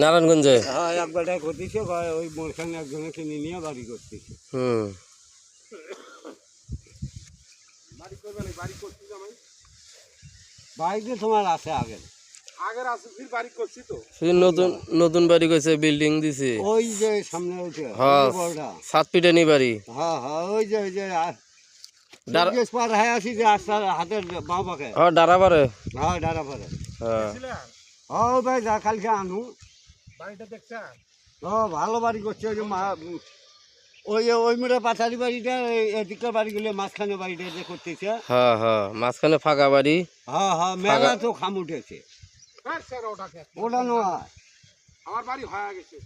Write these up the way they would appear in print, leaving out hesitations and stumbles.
নারায়ণগঞ্জে? হ্যাঁ, এক বেটা করতেছে, ওই মোরখানে একজনে কিনে নিয়ে বাড়ি করতেছে। বাড়িতে তোমার আছে আগের আছে, ফির বাড়ি করছি তো, নতুন নতুন বাড়ি কইছে, বিল্ডিং দিছে ওই যে সামনে ওইটা, হ্যাঁ, বড়টা। 7 পিটানি বাড়ি। হ্যাঁ হ্যাঁ, ওই যে পার হয়ে আসি যে রাস্তার হাতের বাঁ পাখে। হ্যাঁ, ডারাবারে। হ্যাঁ, ডারা পারে। হ্যাঁ হ্যাঁ ভাই, যা কালকে আনু বাড়িটা দেখছেন? ও ভালো বাড়ি করছে। ওই যে ওই মেয়েটা পাথারি বাড়িটা, এদিককার বাড়িগুলো মাঝখানে বাড়িটা যে করতেছে। হ্যাঁ হ্যাঁ, মাঝখানে ফাঁকা বাড়ি। হ্যাঁ হ্যাঁ, মেলা তো খাম উঠেছে। ওটা নয়, আমার বাড়ি হয়ে গেছে।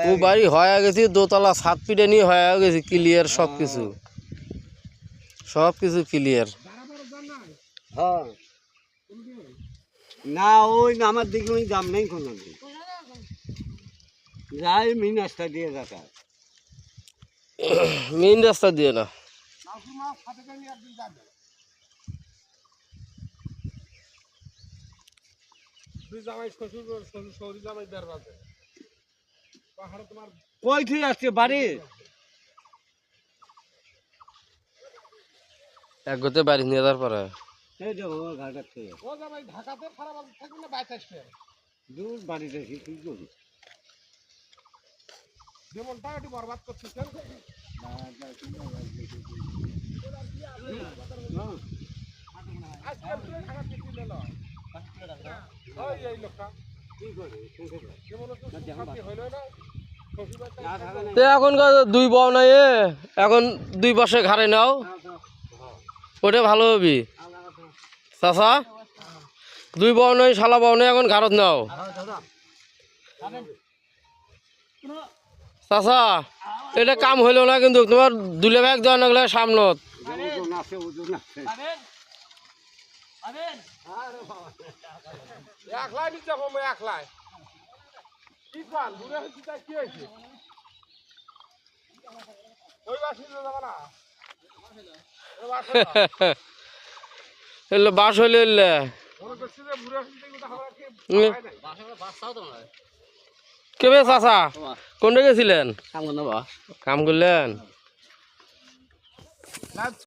ও বাড়ি হয়ে গেছে, দোতলা 7 পিটানি হয়ে গেছে, ক্লিয়ার সবকিছু, সবকিছু ক্লিয়ার। হ্যাঁ না, ওই আমার দিকে ওই দাম নেই কোনো দিন, যাই মেন রাস্তা দিয়ে যাতা। মেইন রাস্তা দিয়ে না, কই ঠিক আসছে বাড়ি? এক গতে বাড়ি নিয়ে যাওয়ার পরে এই যে আমার ঘাট আছে, ও জামাই ঢাকাতে খারাপ থাকবে না, বাইরে আসবে দূর বাড়িতে কি করি? যেমনটা একটু বরবাদ করছিস। আজকাল তুই খারাপ কিছু নিল ওই এই লোকটা কি করে যেমন শান্তি হইল না। তো এখন 2 বউ নাই, এখন 2 পাশে ঘাড়ে নাও, ওটা ভালো হবি চাচা। 2 বউ নাই, শালা বউ নাই, এখন ঘাড়ত নাও চাচা। এটা কাম হইল না কিন্তু, তোমার দুলে ব্যাগ দেওয়া না গেলে সামনত। একলাই নিতে যাবো, একলাই কি খান দূরে হয়েছি, তাই কি হয়েছে? ওই বাসি যাবো না, বাস হইলে মনে করছি যে ঘুরে আসছি কেবে চাচা কোনটা গেছিলেন? কাম করলেন?